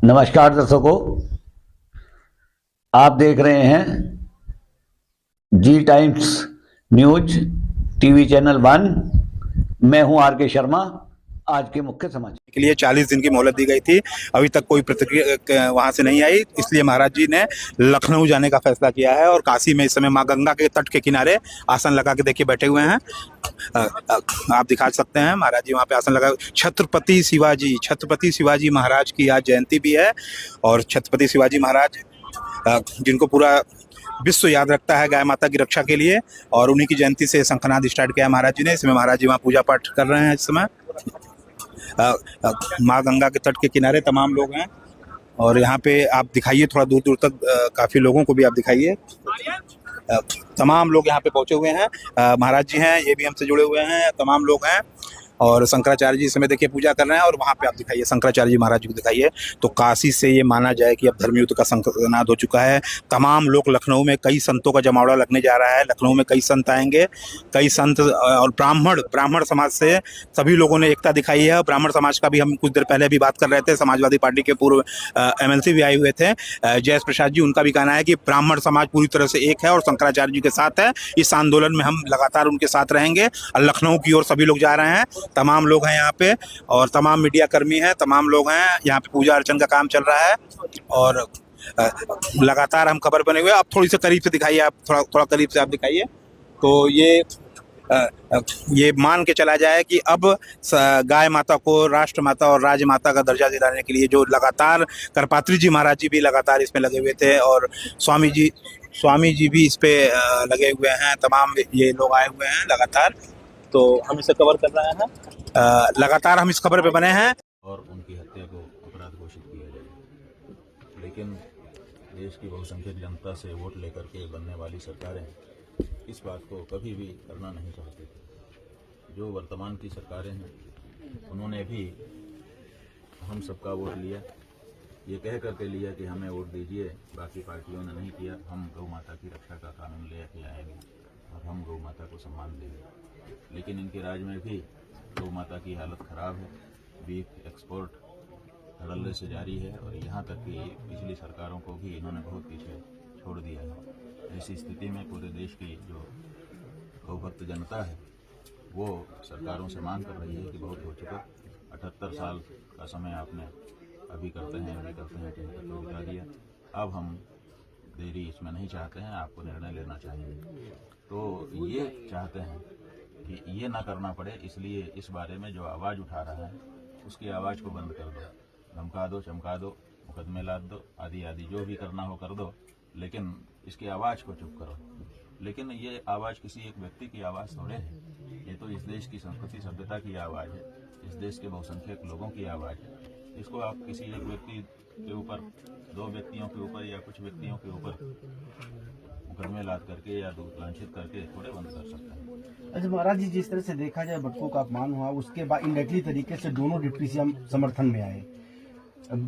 नमस्कार दर्शकों, आप देख रहे हैं जी टाइम्स न्यूज टीवी चैनल 1। मैं हूं आर के शर्मा। आज के मुख्य समाचार के लिए 40 दिन की मोहलत दी गई थी। अभी तक कोई प्रतिक्रिया वहां से नहीं आई, इसलिए महाराज जी ने लखनऊ जाने का फैसला किया है और काशी में इस समय मां गंगा के तट के किनारे आसन लगा के देखिए बैठे हुए हैं। आप दिखा सकते हैं महाराज जी वहां पे आसन लगा। छत्रपति शिवाजी महाराज की आज जयंती भी है और छत्रपति शिवाजी महाराज जिनको पूरा विश्व याद रखता है गाय माता की रक्षा के लिए, और उन्हीं की जयंती से शंखनाद स्टार्ट किया महाराज जी ने। इसमें महाराज जी वहाँ पूजा पाठ कर रहे हैं। इस समय माँ गंगा के तट के किनारे तमाम लोग हैं और यहाँ पे आप दिखाइए थोड़ा दूर दूर तक काफ़ी लोगों को भी आप दिखाइए। तमाम लोग यहाँ पे पहुँचे हुए हैं। महाराज जी हैं, ये भी हमसे जुड़े हुए हैं, तमाम लोग हैं और शंकराचार्य जी इस समय देखिए पूजा कर रहे हैं। और वहाँ पे आप दिखाइए शंकराचार्य जी महाराज जी को दिखाइए। तो काशी से ये माना जाए कि अब धर्मयुद्ध का शंखनाद हो चुका है। तमाम लोग लखनऊ में, कई संतों का जमावड़ा लगने जा रहा है। लखनऊ में कई संत आएंगे, कई संत और ब्राह्मण समाज से सभी लोगों ने एकता दिखाई है। ब्राह्मण समाज का भी हम कुछ देर पहले भी बात कर रहे थे। समाजवादी पार्टी के पूर्व MLC भी आए हुए थे, जयेश प्रसाद जी। उनका भी कहना है कि ब्राह्मण समाज पूरी तरह से एक है और शंकराचार्य जी के साथ है। इस आंदोलन में हम लगातार उनके साथ रहेंगे। और लखनऊ की ओर सभी लोग जा रहे हैं, तमाम लोग हैं यहाँ पे और तमाम मीडिया कर्मी हैं, तमाम लोग हैं यहाँ पे। पूजा अर्चन का काम चल रहा है और लगातार हम खबर बने हुए। आप थोड़ी सी करीब से दिखाइए, आप थोड़ा करीब से आप दिखाइए। तो ये मान के चला जाए कि अब गाय माता को राष्ट्र माता और राज माता का दर्जा दिलाने के लिए जो लगातार करपात्री जी महाराज जी भी लगातार इसमें लगे हुए थे और स्वामी जी भी इस पे लगे हुए हैं। तमाम ये लोग आए हुए हैं लगातार, तो हम इसे कवर कर रहे हैं। लगातार हम इस खबर पे बने हैं। और उनकी हत्या को अपराध घोषित किया जाए। लेकिन देश की बहुसंख्यक जनता से वोट लेकर के बनने वाली सरकारें इस बात को कभी भी करना नहीं चाहती। जो वर्तमान की सरकारें हैं उन्होंने भी हम सबका वोट लिया, ये कह करके लिया कि हमें वोट दीजिए, बाकी पार्टियों ने नहीं किया। हम गौ माता की रक्षा का कानून ले आएंगे और हम गौ माता को सम्मान देंगे। लेकिन इनके राज में भी गौ माता की हालत ख़राब है। बीफ एक्सपोर्ट धड़ल्ले से जारी है और यहाँ तक कि पिछली सरकारों को भी इन्होंने बहुत पीछे छोड़ दिया है। ऐसी स्थिति में पूरे देश की जो गौभक्त जनता है वो सरकारों से मांग कर रही है कि बहुत हो चुका। 78 साल का समय आपने अभी करते हैं तो बिता दिया। अब हम देरी इसमें नहीं चाहते हैं, आपको निर्णय लेना चाहिए। तो ये चाहते हैं कि ये ना करना पड़े, इसलिए इस बारे में जो आवाज़ उठा रहा है उसकी आवाज़ को बंद कर दो, धमका दो, चमका दो, मुकदमे लाद दो, आदि आदि जो भी करना हो कर दो, लेकिन इसकी आवाज़ को चुप करो। लेकिन ये आवाज़ किसी एक व्यक्ति की आवाज़ थोड़े है, ये तो इस देश की संस्कृति सभ्यता की आवाज़ है, इस देश के बहुसंख्यक लोगों की आवाज़ है। इसको आप किसी एक व्यक्ति के ऊपर, दो व्यक्तियों के ऊपर या कुछ व्यक्तियों के ऊपर मुकदमे लाद करके या लांछित करके थोड़े बंद कर सकते हैं। अच्छा महाराज जी, जिस तरह से देखा जाए भटको का अपमान हुआ, उसके बाद इनडायरेक्टली तरीके से दोनों डिप्टी सीएम समर्थन में आए।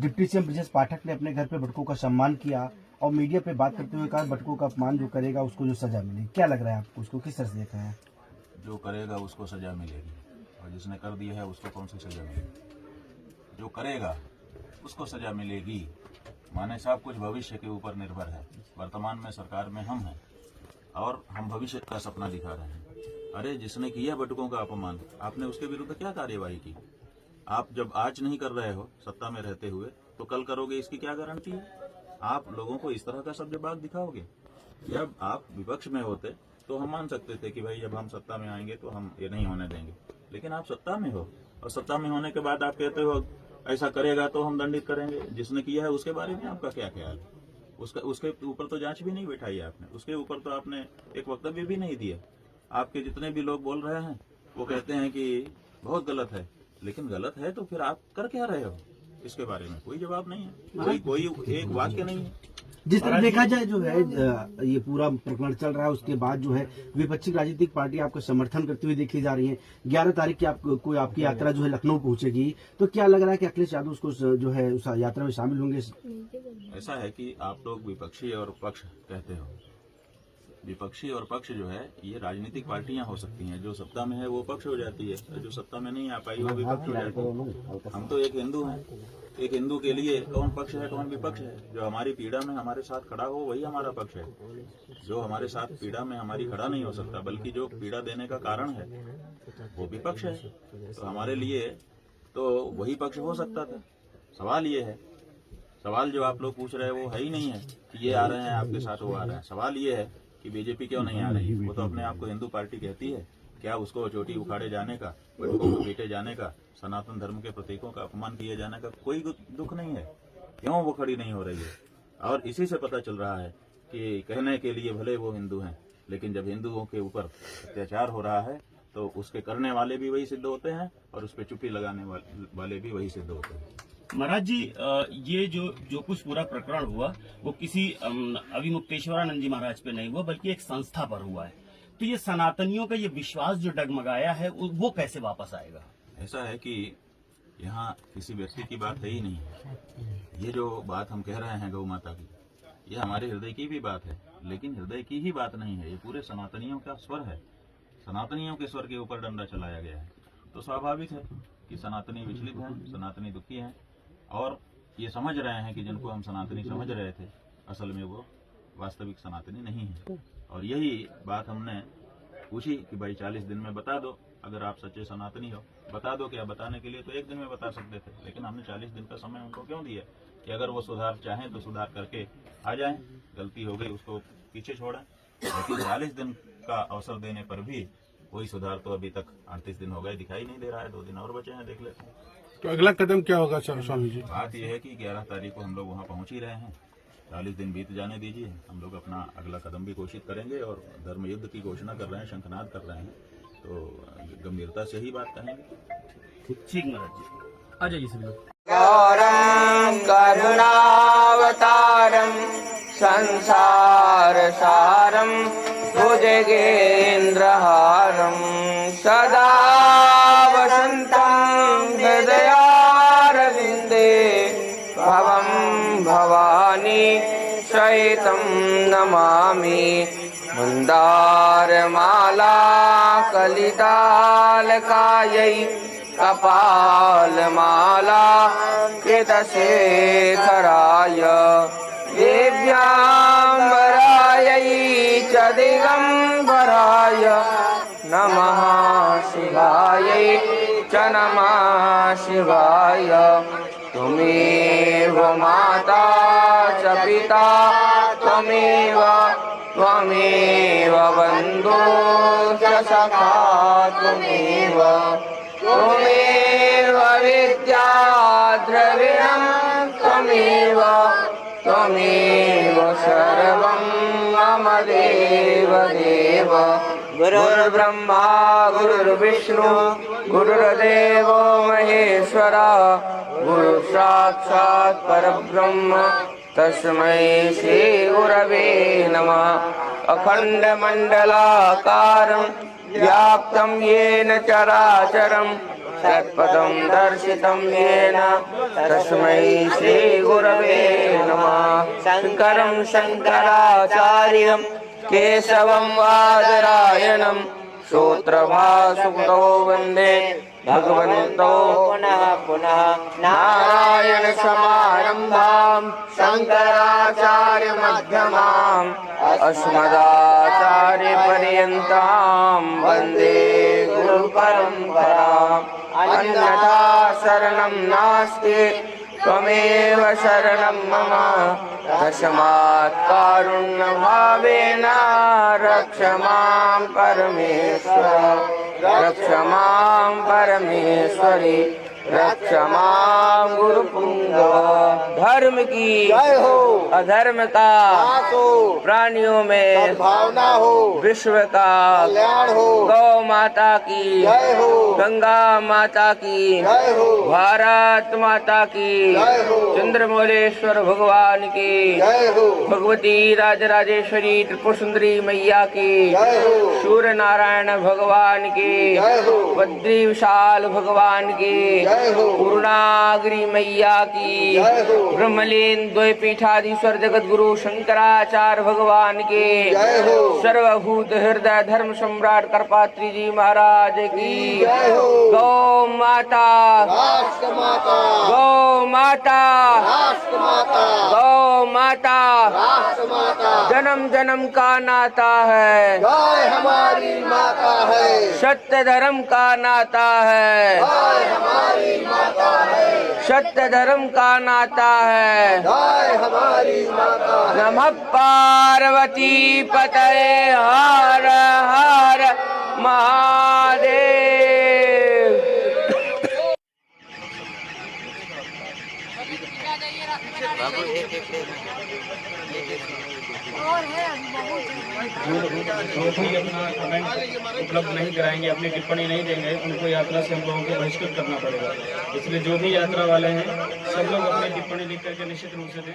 डिप्टी सीएम ब्रजेश पाठक ने अपने घर पे भटको का सम्मान किया और मीडिया पे बात करते हुए कहा भटको का अपमान जो करेगा उसको जो सजा मिलेगी। क्या लग रहा है आपको, उसको किस तरह से देखा है? जो करेगा उसको सजा मिलेगी और जिसने कर दिया है उसको कौन सी सजा मिलेगी? जो करेगा उसको सजा मिलेगी। माने सब कुछ भविष्य के ऊपर निर्भर है। वर्तमान में सरकार में हम हैं और हम भविष्य का सपना दिखा रहे हैं। अरे जिसने किया भटकों का अपमान, आपने उसके विरुद्ध क्या कार्यवाही की? आप जब आज नहीं कर रहे हो सत्ता में रहते हुए, तो कल करोगे इसकी क्या गारंटी है? आप लोगों को इस तरह का सब जवाब दिखाओगे? जब आप विपक्ष में होते तो हम मान सकते थे कि भाई जब हम सत्ता में आएंगे तो हम ये नहीं होने देंगे। लेकिन आप सत्ता में हो और सत्ता में होने के बाद आप कहते हो ऐसा करेगा तो हम दंडित करेंगे। जिसने किया है उसके बारे में आपका क्या ख्याल है? उसके ऊपर तो जांच भी नहीं बैठाई आपने, उसके ऊपर तो आपने एक वक्तव्य भी नहीं दिया। आपके जितने भी लोग बोल रहे हैं वो कहते हैं कि बहुत गलत है, लेकिन गलत है तो फिर आप कर क्या रहे हो? इसके बारे में कोई जवाब नहीं है, कोई एक वाक्य नहीं है। जिस तरह देखा जाए जो है ये पूरा प्रकरण चल रहा है, उसके बाद जो है विपक्षी राजनीतिक पार्टी आपको समर्थन करती हुई देखी जा रही है। 11 तारीख की आपकी यात्रा जो है लखनऊ पहुंचेगी, तो क्या लग रहा है कि अखिलेश यादव उसको जो है उस यात्रा में शामिल होंगे? ऐसा है कि आप लोग विपक्षी और पक्ष कहते हो, विपक्षी और पक्ष जो है ये राजनीतिक पार्टियां हो सकती हैं। जो सत्ता में है वो पक्ष हो जाती है, जो सत्ता में नहीं आ पाई वो विपक्ष हो जाती है। हम तो एक हिंदू हैं, एक हिंदू के लिए कौन पक्ष है कौन विपक्ष है? जो हमारी पीड़ा में हमारे साथ खड़ा हो वही हमारा पक्ष है। जो हमारे साथ पीड़ा में हमारी खड़ा नहीं हो सकता बल्कि जो पीड़ा देने का कारण है वो विपक्ष है। तो हमारे लिए तो वही पक्ष हो सकता था। सवाल ये है, सवाल जो आप लोग पूछ रहे हैं वो है ही नहीं है कि ये आ रहे हैं आपके साथ वो आ रहे हैं। सवाल ये है कि बीजेपी क्यों नहीं आ रही? वो तो अपने आप को हिंदू पार्टी कहती है। क्या उसको चोटी उखाड़े जाने का, बच्चों को पीटे जाने का, सनातन धर्म के प्रतीकों का अपमान किए जाने का कोई दुख नहीं है? क्यों वो खड़ी नहीं हो रही है? और इसी से पता चल रहा है कि कहने के लिए भले वो हिंदू हैं, लेकिन जब हिंदुओं के ऊपर अत्याचार हो रहा है तो उसके करने वाले भी वही सिद्ध होते हैं और उस पर चुप्पी लगाने वाले भी वही सिद्ध होते हैं। महाराज जी, ये जो कुछ पूरा प्रकरण हुआ वो किसी अभिमुक्तेश्वरानंद जी महाराज पे नहीं हुआ बल्कि एक संस्था पर हुआ है। तो ये सनातनियों का ये विश्वास जो डगमगाया है वो कैसे वापस आएगा? ऐसा है कि यहाँ किसी व्यक्ति की बात है ही नहीं है। ये जो बात हम कह रहे हैं गौ माता की, ये हमारे हृदय की भी बात है, लेकिन हृदय की ही बात नहीं है। ये पूरे सनातनियों का स्वर है। सनातनियों के स्वर के ऊपर डंडा चलाया गया है। तो स्वाभाविक है कि सनातनी विचलित हैं, सनातनी दुखी हैं और ये समझ रहे हैं कि जिनको हम सनातनी समझ रहे थे असल में वो वास्तविक सनातनी नहीं है। और यही बात हमने पूछी कि भाई 40 दिन में बता दो, अगर आप सच्चे सनातनी हो बता दो। क्या बताने के लिए तो एक दिन में बता सकते थे, लेकिन हमने 40 दिन का समय उनको क्यों दिया कि अगर वो सुधार चाहें तो सुधार करके आ जाएं, गलती हो गई उसको पीछे छोड़ें। लेकिन 40 दिन का अवसर देने पर भी कोई सुधार तो अभी तक 38 दिन हो गए दिखाई नहीं दे रहा है। 2 दिन और बचे हैं, देख लेते हैं। तो अगला कदम क्या होगा स्वामी जी? बात यह है कि 11 तारीख को हम लोग वहाँ पहुँच ही रहे हैं। 40 दिन बीत जाने दीजिए, हम लोग अपना अगला कदम भी घोषित करेंगे और धर्म युद्ध की घोषणा कर रहे हैं, शंखनाद कर रहे हैं। तो गंभीरता से ही बात कहेंगे। ठीक महाराज जी, आ जाइए सभी लोग। गौरं करुणावतारं संसार सारं भुजगेन्द्रहारं सदा वसन्तं हृदयारविन्दे भवं भवानी सहितं नमामि। मन्दारमाला कलितालकायै कपालमाला कृतशेखराय दिव्याम्बरायै च दिगम्बराय नमः शिवायै च नमः शिवाय। त्वमेव माता च पिता त्वमेव बन्धो च सखा त्वमेव विद्या द्रविणं त्वमेव सर्वं मम देव देव। गुरुर्ब्रह्मा गुरुर्विष्णु गुरुर्देवो महेश्वरा गुरु साक्षात् परब्रह्म तस्मै श्री गुरवे नमः। अखण्डमण्डलाकारं व्याप्तं येन चराचरं तत्पदं दर्शितं येन तस्मै श्री गुरवे नमः। शङ्करं शङ्कराचार्यं केशवं बादरायणं सूत्रभासुतो वन्दे भगवन्तो पुनः पुनः। नारायण समारम्भां शङ्कराचार्य मध्यमाम् अस्मदाचार्यपर्यन्तां वन्दे गुरुपरम्पराम्। अन्यथा शरणं नास्ति त्वमेव शरणं मम। तस्मात् कारुण्यभावेन रक्ष मां परमेश्वर, रक्ष मां परमेश्वरी, रक्ष मां गुरुपुंगव। धर्म की जय हो, अधर्म का प्राणियों में भावना हो, विश्व का कल्याण हो। गौ माता की जय हो, गंगा माता की जय हो, भारत माता की जय हो, चंद्रमौलेश्वर भगवान की जय हो, भगवती राजराजेश्वरी त्रिपुर सुंदरी मैया की जय हो, सूर्य नारायण भगवान की जय हो, बद्री विशाल भगवान की पूर्णागिरि मैया की, ब्रह्मलीन द्वैपीठाधीश्वर जगत गुरु शंकराचार्य भगवान के, सर्वभूत हृदय धर्म सम्राट करपात्री जी महाराज की, गौ माता, गौ माता, गौ माता, जन्म जन्म का नाता है, गाय हमारी माता है, सत्य धर्म का नाता है, गाय हमारी माता है, सत्य धर्म का नाता है। गाय हमारी माता है। नमः पार्वती पतये हर हर महादेव। जो भी अपना कमेंट उपलब्ध नहीं कराएंगे, अपनी टिप्पणी नहीं देंगे, उनको यात्रा से हम लोगों को बहिष्कृत करना पड़ेगा। इसलिए जो भी यात्रा वाले हैं सब लोग अपनी टिप्पणी लिख करके निश्चित रूप से दें।